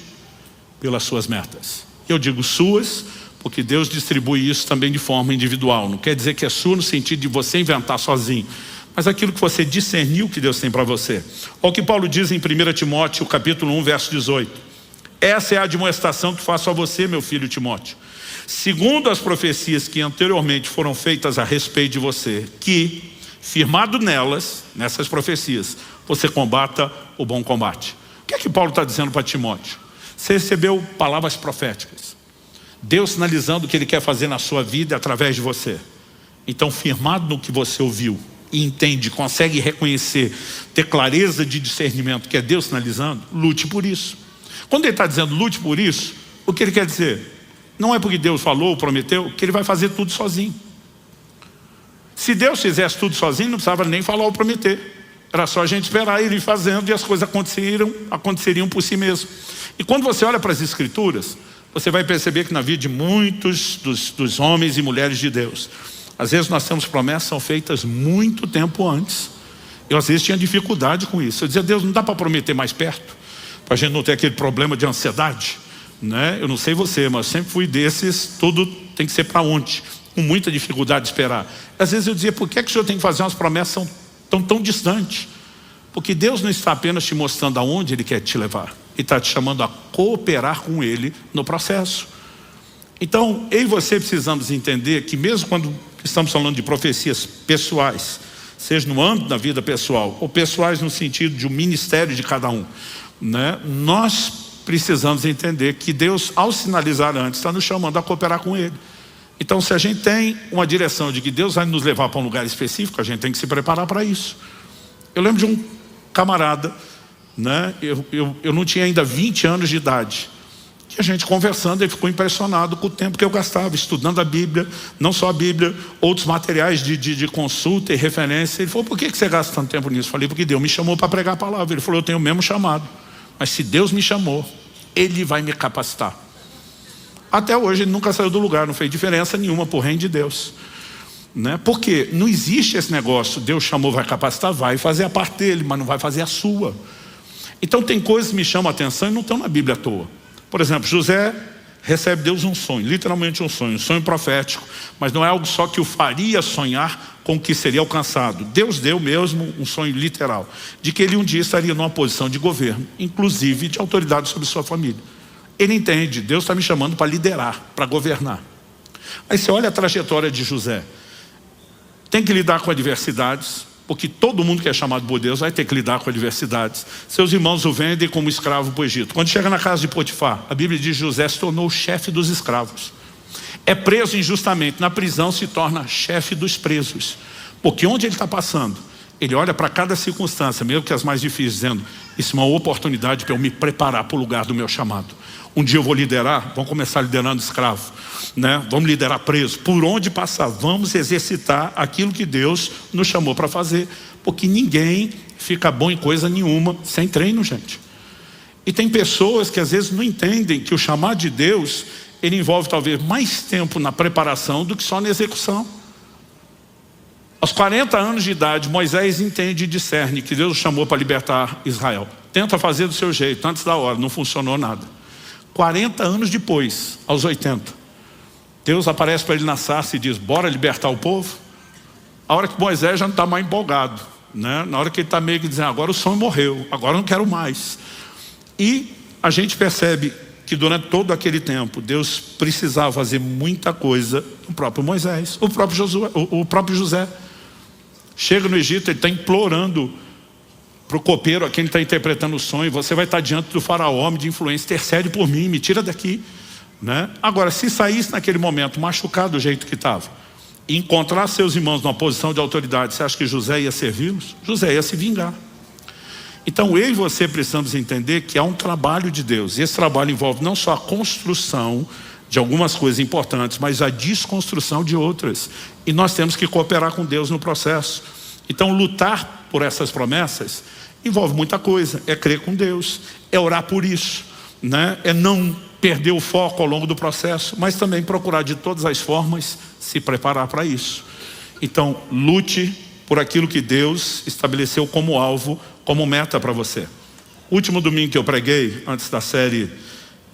pelas suas metas. Eu digo suas, porque Deus distribui isso também de forma individual. Não quer dizer que é sua no sentido de você inventar sozinho, mas aquilo que você discerniu que Deus tem para você. Olha o que Paulo diz em 1 Timóteo, capítulo 1, verso 18. Essa é a admoestação que faço a você, meu filho Timóteo, segundo as profecias que anteriormente foram feitas a respeito de você, que, firmado nelas, nessas profecias, você combata o bom combate. O que é que Paulo está dizendo para Timóteo? Você recebeu palavras proféticas, Deus sinalizando o que Ele quer fazer na sua vida através de você. Então, firmado no que você ouviu e entende, consegue reconhecer, ter clareza de discernimento que é Deus sinalizando, lute por isso. Quando Ele está dizendo lute por isso, o que Ele quer dizer? Não é porque Deus falou, prometeu, que Ele vai fazer tudo sozinho. Se Deus fizesse tudo sozinho, não precisava nem falar ou prometer. Era só a gente esperar Ele ir fazendo e as coisas aconteceriam por si mesmo. E quando você olha para as Escrituras, você vai perceber que na vida de muitos dos homens e mulheres de Deus, às vezes nós temos promessas que são feitas muito tempo antes. Eu às vezes tinha dificuldade com isso. Eu dizia, Deus, não dá para prometer mais perto, para a gente não ter aquele problema de ansiedade, né? Eu não sei você, mas sempre fui desses, tudo tem que ser para ontem, com muita dificuldade de esperar. Às vezes eu dizia, por que o Senhor tem que fazer umas promessas que são estão tão distantes. Porque Deus não está apenas te mostrando aonde Ele quer te levar. Ele está te chamando a cooperar com Ele no processo. Então, eu e você precisamos entender que mesmo quando estamos falando de profecias pessoais, seja no âmbito da vida pessoal, ou pessoais no sentido de um ministério de cada um, né? Nós precisamos entender que Deus, ao sinalizar antes, está nos chamando a cooperar com Ele. Então, se a gente tem uma direção de que Deus vai nos levar para um lugar específico, a gente tem que se preparar para isso. Eu lembro de um camarada, né? Eu não tinha ainda 20 anos de idade. E a gente conversando, ele ficou impressionado com o tempo que eu gastava estudando a Bíblia, não só a Bíblia, outros materiais de consulta e referência. Ele falou, por que você gasta tanto tempo nisso? Eu falei, porque Deus me chamou para pregar a palavra. Ele falou, eu tenho o mesmo chamado, mas se Deus me chamou, Ele vai me capacitar. Até hoje ele nunca saiu do lugar, não fez diferença nenhuma para o reino de Deus, né? Porque não existe esse negócio, Deus chamou, vai capacitar, vai fazer a parte dele, mas não vai fazer a sua. Então tem coisas que me chamam a atenção e não estão na Bíblia à toa. Por exemplo, José recebe Deus um sonho, literalmente um sonho profético, mas não é algo só que o faria sonhar com o que seria alcançado. Deus deu mesmo um sonho literal, de que ele um dia estaria numa posição de governo, inclusive de autoridade sobre sua família. Ele entende, Deus está me chamando para liderar, para governar. Aí você olha a trajetória de José, tem que lidar com adversidades, porque todo mundo que é chamado por Deus vai ter que lidar com adversidades. Seus irmãos o vendem como escravo para o Egito. Quando chega na casa de Potifar, a Bíblia diz que José se tornou o chefe dos escravos. É preso injustamente, na prisão se torna chefe dos presos. Porque onde ele está passando, ele olha para cada circunstância, mesmo que as mais difíceis, dizendo, isso é uma oportunidade para eu me preparar para o lugar do meu chamado. Um dia eu vou liderar, vamos começar liderando escravo, né? Vamos liderar preso. Por onde passar, vamos exercitar aquilo que Deus nos chamou para fazer. Porque ninguém fica bom em coisa nenhuma sem treino, gente. E tem pessoas que às vezes não entendem que o chamado de Deus, ele envolve talvez mais tempo na preparação do que só na execução. Aos 40 anos de idade, Moisés entende e discerne que Deus o chamou para libertar Israel. Tenta fazer do seu jeito, antes da hora, não funcionou nada. 40 anos depois, aos 80, Deus aparece para ele na sarça e diz, bora libertar o povo? A hora que Moisés já não está mais empolgado, né? Na hora que ele está meio que dizendo, agora o sonho morreu, agora eu não quero mais. E a gente percebe que durante todo aquele tempo, Deus precisava fazer muita coisa no próprio Moisés, o próprio José. Chega no Egito, ele está implorando para o copeiro a quem ele está interpretando o sonho, você vai estar diante do faraó, homem de influência, intercede por mim, me tira daqui, né? Agora, se saísse naquele momento machucado do jeito que estava, e encontrar seus irmãos numa posição de autoridade, você acha que José ia servi-los? José ia se vingar. Então eu e você precisamos entender que há um trabalho de Deus, e esse trabalho envolve não só a construção de algumas coisas importantes, mas a desconstrução de outras, e nós temos que cooperar com Deus no processo. Então lutar por essas promessas envolve muita coisa, é crer com Deus, é orar por isso, né? É não perder o foco ao longo do processo, mas também procurar de todas as formas se preparar para isso. Então lute por aquilo que Deus estabeleceu como alvo, como meta para você. Último domingo que eu preguei, antes da série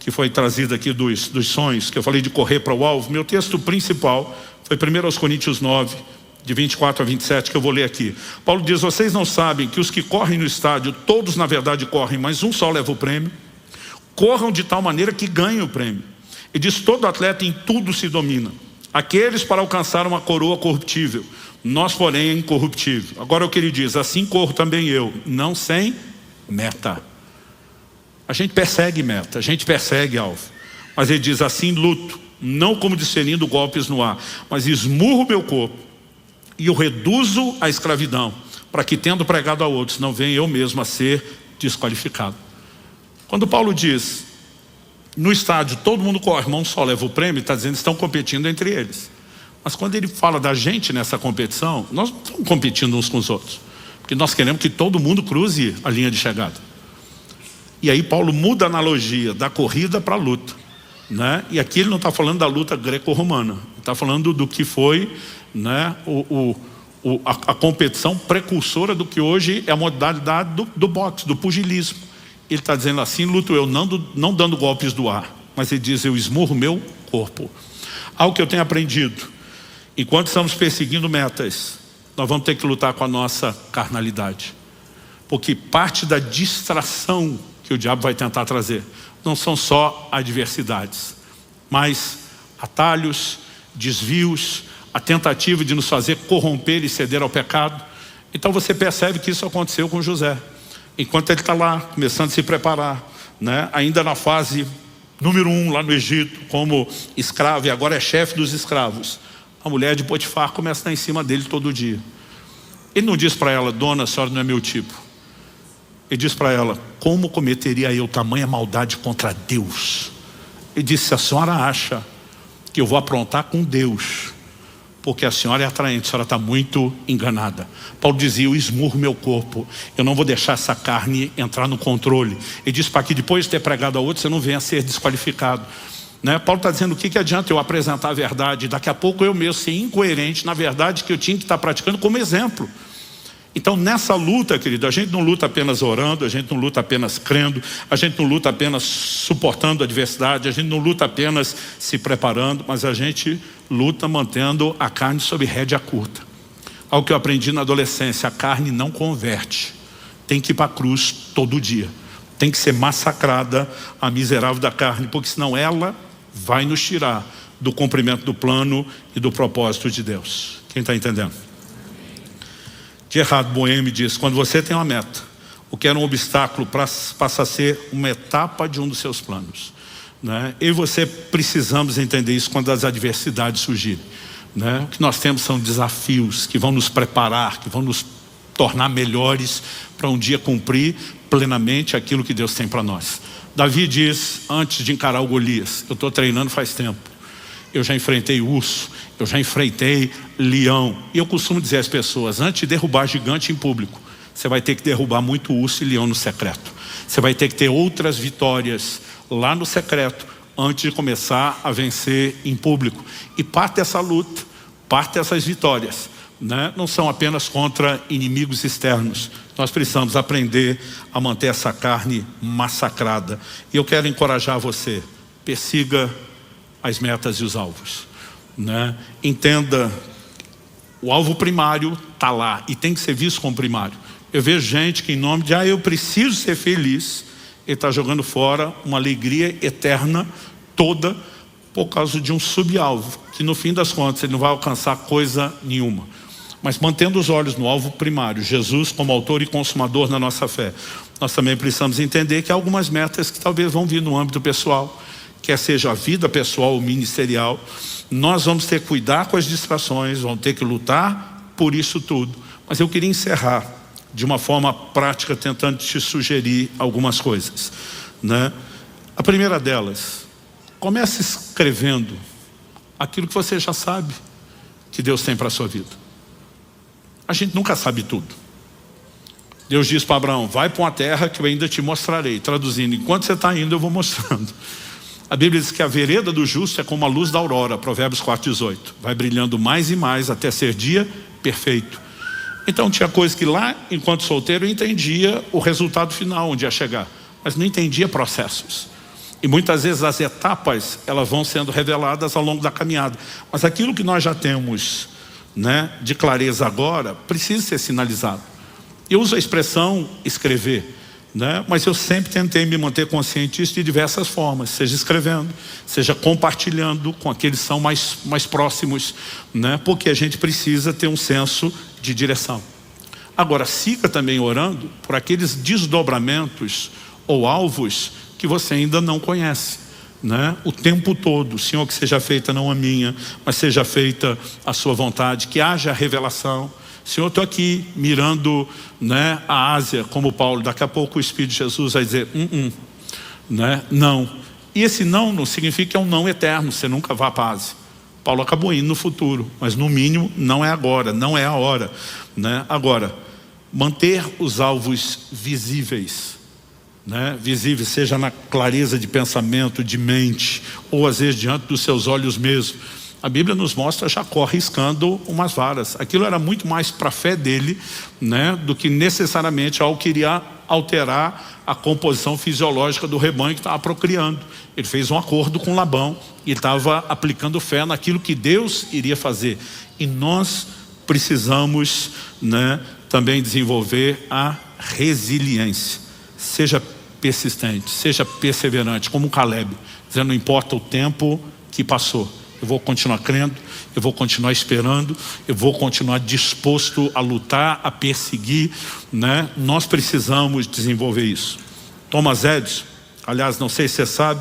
que foi trazida aqui dos sonhos, que eu falei de correr para o alvo, meu texto principal foi 1 Coríntios 9, de 24 a 27, que eu vou ler aqui. Paulo diz, vocês não sabem que os que correm no estádio, todos na verdade correm, mas um só leva o prêmio? Corram de tal maneira que ganhem o prêmio. E diz, todo atleta em tudo se domina. Aqueles para alcançar uma coroa corruptível, nós porém é incorruptível. Agora o que ele diz, assim corro também eu, não sem meta. A gente persegue meta, a gente persegue alvo. Mas ele diz, assim luto, não como discernindo golpes no ar, mas esmurro meu corpo e o reduzo à escravidão, para que tendo pregado a outros, não venha eu mesmo a ser desqualificado. Quando Paulo diz, no estádio todo mundo corre, um só leva o prêmio, está dizendo que estão competindo entre eles. Mas quando ele fala da gente nessa competição, nós não estamos competindo uns com os outros, porque nós queremos que todo mundo cruze a linha de chegada. E aí Paulo muda a analogia da corrida para a luta, né? E aqui ele não está falando da luta greco-romana, ele está falando do que foi, né, a competição precursora do que hoje é a modalidade do boxe, do pugilismo. Ele está dizendo assim, luto eu, não dando golpes do ar, mas ele diz, eu esmurro meu corpo. Algo que eu tenho aprendido, enquanto estamos perseguindo metas, nós vamos ter que lutar com a nossa carnalidade. Porque parte da distração que o diabo vai tentar trazer não são só adversidades, mas atalhos, desvios, a tentativa de nos fazer corromper e ceder ao pecado. Então você percebe que isso aconteceu com José. Enquanto ele está lá, começando a se preparar, né? Ainda na fase número 1 lá no Egito, como escravo, e agora é chefe dos escravos. A mulher de Potifar começa a estar em cima dele todo dia. Ele não diz para ela: dona, a senhora não é meu tipo. Ele diz para ela: como cometeria eu tamanha maldade contra Deus? Ele disse: a senhora acha que eu vou aprontar com Deus, porque a senhora é atraente, a senhora está muito enganada. Paulo dizia: eu esmurro meu corpo, eu não vou deixar essa carne entrar no controle. Ele diz para que depois de ter pregado a outro, você não venha a ser desqualificado, né? Paulo está dizendo: o que adianta eu apresentar a verdade, daqui a pouco eu mesmo ser incoerente na verdade que eu tinha que estar praticando como exemplo. Então nessa luta, querido, a gente não luta apenas orando, a gente não luta apenas crendo, a gente não luta apenas suportando a adversidade, a gente não luta apenas se preparando, mas a gente luta mantendo a carne sob rédea curta. Algo que eu aprendi na adolescência: a carne não converte, tem que ir para a cruz todo dia, tem que ser massacrada a miserável da carne, porque senão ela vai nos tirar do cumprimento do plano e do propósito de Deus. Quem está entendendo? Gerhard Boehme diz: quando você tem uma meta, o que era um obstáculo passa a ser uma etapa de um dos seus planos, né? Eu e você precisamos entender isso quando as adversidades surgirem, né? O que nós temos são desafios que vão nos preparar, que vão nos tornar melhores para um dia cumprir plenamente aquilo que Deus tem para nós. Davi diz, antes de encarar o Golias: eu estou treinando faz tempo, eu já enfrentei urso, eu já enfrentei leão. E eu costumo dizer às pessoas: antes de derrubar gigante em público, você vai ter que derrubar muito urso e leão no secreto. Você vai ter que ter outras vitórias lá no secreto antes de começar a vencer em público. E parte dessa luta, parte dessas vitórias, né, não são apenas contra inimigos externos. Nós precisamos aprender a manter essa carne massacrada. E eu quero encorajar você: persiga as metas e os alvos, né? Entenda, o alvo primário está lá e tem que ser visto como primário. Eu vejo gente que, em nome de eu preciso ser feliz, ele está jogando fora uma alegria eterna toda por causa de um subalvo, que no fim das contas ele não vai alcançar coisa nenhuma. Mas mantendo os olhos no alvo primário, Jesus como autor e consumador na nossa fé, nós também precisamos entender que há algumas metas que talvez vão vir no âmbito pessoal, quer seja a vida pessoal ou ministerial. Nós vamos ter que cuidar com as distrações, vamos ter que lutar por isso tudo. Mas eu queria encerrar de uma forma prática, tentando te sugerir algumas coisas, né? A primeira delas: comece escrevendo aquilo que você já sabe que Deus tem para a sua vida. A gente nunca sabe tudo. Deus diz para Abraão: vai para uma terra que eu ainda te mostrarei. Traduzindo, enquanto você está indo, eu vou mostrando. A Bíblia diz que a vereda do justo é como a luz da aurora, Provérbios 4,18. Vai brilhando mais e mais até ser dia perfeito. Então tinha coisa que lá, enquanto solteiro, eu entendia o resultado final, onde ia chegar, mas não entendia processos. E muitas vezes as etapas, elas vão sendo reveladas ao longo da caminhada. Mas aquilo que nós já temos, né, de clareza agora, precisa ser sinalizado. Eu uso a expressão escrever, né? Mas eu sempre tentei me manter consciente disso de diversas formas, seja escrevendo, seja compartilhando com aqueles que são mais próximos, né? Porque a gente precisa ter um senso de direção. Agora, siga também orando por aqueles desdobramentos ou alvos que você ainda não conhece, né? O tempo todo: Senhor, que seja feita não a minha, mas seja feita a sua vontade, que haja revelação. Senhor, estou aqui mirando, né, a Ásia, como Paulo. Daqui a pouco o Espírito de Jesus vai dizer: né, não. E esse não significa que é um não eterno, você nunca vai para a Ásia. Paulo acabou indo no futuro, mas no mínimo não é agora, não é a hora, né? Agora, manter os alvos visíveis, né? Visíveis, seja na clareza de pensamento, de mente, ou às vezes diante dos seus olhos mesmo. A Bíblia nos mostra Jacó riscando umas varas. Aquilo era muito mais para a fé dele, né, do que necessariamente algo que iria alterar a composição fisiológica do rebanho que estava procriando. Ele fez um acordo com Labão e estava aplicando fé naquilo que Deus iria fazer. E nós precisamos, né, também desenvolver a resiliência. Seja persistente, seja perseverante, como um Caleb, dizendo: não importa o tempo que passou, eu vou continuar crendo, eu vou continuar esperando, eu vou continuar disposto a lutar, a perseguir, né? Nós precisamos desenvolver isso. Thomas Edison, aliás, não sei se você sabe,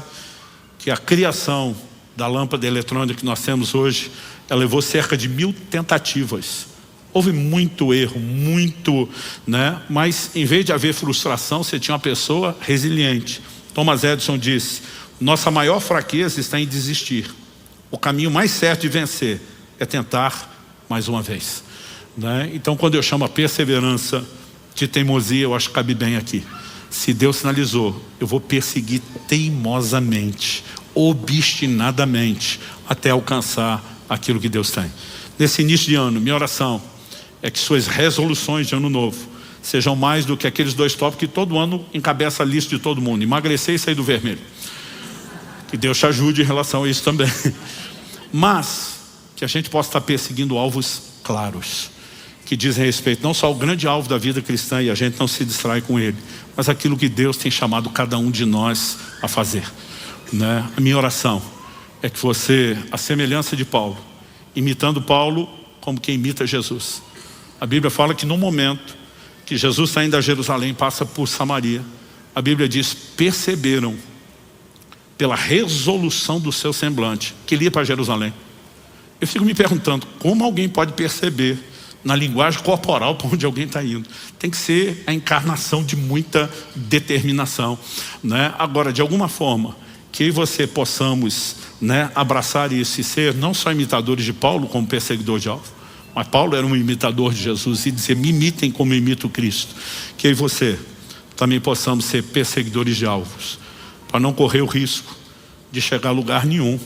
que a criação da lâmpada eletrônica que nós temos hoje, ela levou cerca de 1000 tentativas. Houve muito erro, muito, né? Mas em vez de haver frustração, você tinha uma pessoa resiliente. Thomas Edison disse: nossa maior fraqueza está em desistir. O caminho mais certo de vencer é tentar mais uma vez, né? Então, quando eu chamo a perseverança de teimosia, eu acho que cabe bem aqui. Se Deus sinalizou, eu vou perseguir teimosamente, obstinadamente, até alcançar aquilo que Deus tem. Nesse início de ano, minha oração é que suas resoluções de ano novo sejam mais do que aqueles 2 tópicos que todo ano encabeça a lista de todo mundo: emagrecer e sair do vermelho. Que Deus te ajude em relação a isso também. Mas que a gente possa estar perseguindo alvos claros, que dizem respeito não só ao grande alvo da vida cristã, e a gente não se distrai com ele, mas aquilo que Deus tem chamado cada um de nós a fazer, né? A minha oração é que você, a semelhança de Paulo, imitando Paulo como quem imita Jesus. A Bíblia fala que no momento que Jesus está indo a Jerusalém, passa por Samaria, a Bíblia diz: perceberam pela resolução do seu semblante que ele ia para Jerusalém. Eu fico me perguntando, como alguém pode perceber na linguagem corporal para onde alguém está indo? Tem que ser a encarnação de muita determinação, né? Agora, de alguma forma, que eu e você possamos, né, abraçar isso e ser não só imitadores de Paulo como perseguidor de alvo, mas Paulo era um imitador de Jesus, e dizer: me imitem como eu imito Cristo. Que eu e você também possamos ser perseguidores de alvos, para não correr o risco de chegar a lugar nenhum,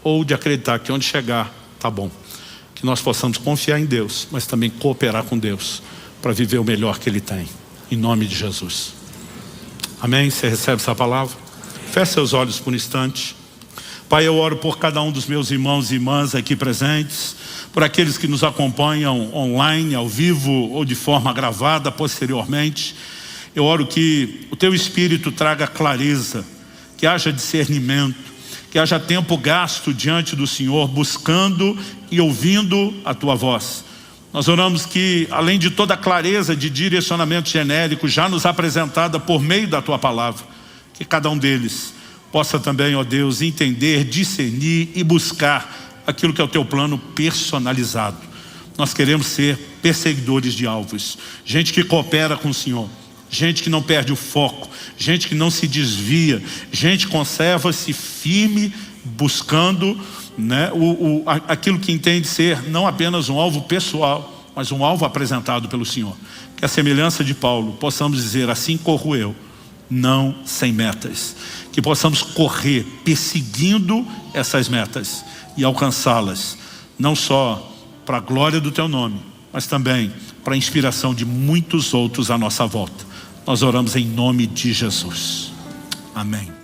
ou de acreditar que onde chegar tá bom. Que nós possamos confiar em Deus, mas também cooperar com Deus para viver o melhor que Ele tem, em nome de Jesus. Amém? Você recebe essa palavra? Feche seus olhos por um instante. Pai, eu oro por cada um dos meus irmãos e irmãs aqui presentes, por aqueles que nos acompanham online, ao vivo ou de forma gravada posteriormente. Eu oro que o Teu Espírito traga clareza, que haja discernimento, que haja tempo gasto diante do Senhor, buscando e ouvindo a Tua voz. Nós oramos que, além de toda a clareza de direcionamento genérico já nos apresentada por meio da Tua palavra, que cada um deles possa também, ó Deus, entender, discernir e buscar aquilo que é o Teu plano personalizado. Nós queremos ser perseguidores de alvos, gente que coopera com o Senhor, gente que não perde o foco, gente que não se desvia, gente que conserva-se firme, buscando, né, aquilo que entende ser não apenas um alvo pessoal, mas um alvo apresentado pelo Senhor. Que a semelhança de Paulo, possamos dizer: assim corro eu, não sem metas. Que possamos correr perseguindo essas metas e alcançá-las, não só para a glória do Teu nome, mas também para a inspiração de muitos outros à nossa volta. Nós oramos em nome de Jesus. Amém.